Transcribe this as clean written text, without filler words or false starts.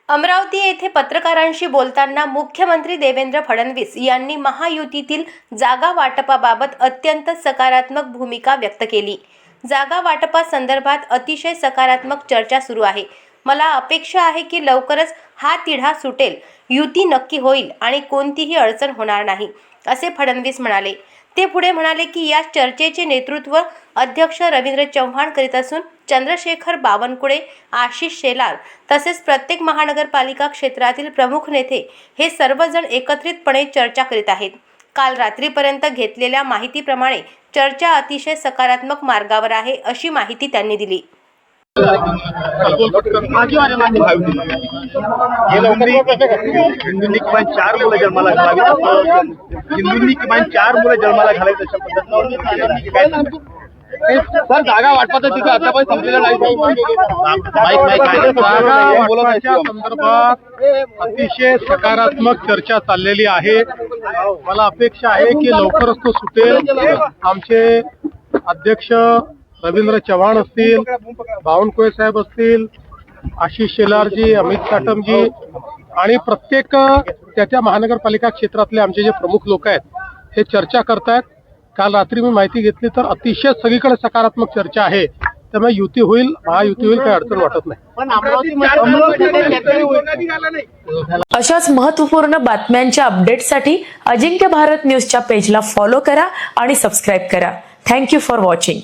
अमरावती येथे पत्रकारांशी बोलताना मुख्यमंत्री देवेंद्र फडणवीस यांनी महायुतीतील जागा वाटपाबाबत अत्यंत सकारात्मक भूमिका व्यक्त केली। जागा वाटपासंदर्भात अतिशय सकारात्मक चर्चा सुरू आहे। मला अपेक्षा आहे की लवकरच हा तिढा सुटेल, युती नक्की होईल आणि कोणतीही अडचण होणार नाही, असे फडणवीस म्हणाले। ते पुढे म्हणाले की या चर्चेचे नेतृत्व अध्यक्ष रवींद्र चव्हाण करीत असून चंद्रशेखर बावनकुळे, आशिष शेलार तसेच प्रत्येक महानगरपालिका क्षेत्रातील प्रमुख नेते हे सर्वजण एकत्रितपणे चर्चा करीत आहेत। काल रात्रीपर्यंत घेतलेल्या माहितीप्रमाणे चर्चा अतिशय सकारात्मक मार्गावर आहे, अशी माहिती त्यांनी दिली। हिंदूंनी किमान 4 मुलं जन्माला घालावीत, हिंदूंनी किमान 4 मुलं जन्माला घालावीत अशा पद्धतीने सर जागा वाटपाचं तिथं आतापर्यंत संपलेलं नाही। जागा संदर्भात अतिशय सकारात्मक चर्चा चाललेली आहे। मला अपेक्षा आहे की लवकरच तो सुटेल। आमचे अध्यक्ष रवींद्र चव्हाण असतील, बावनकुळे साहेब असतील, आशिष शेलारजी, अमित साटमजी आणि प्रत्येक त्या महानगरपालिका क्षेत्रातले आमचे जे प्रमुख लोक आहेत हे चर्चा करतायत। काल रात्री मी माहिती घेतली तर अतिशय सगळीकडे सकारात्मक चर्चा आहे, त्यामुळे युती होईल, महायुती होईल, काही अडचण वाटत नाही। अशाच महत्त्वपूर्ण बातम्यांच्या अपडेटसाठी अजिंक्य भारत न्यूजच्या पेजला फॉलो करा आणि सबस्क्राईब करा। Thank you for watching.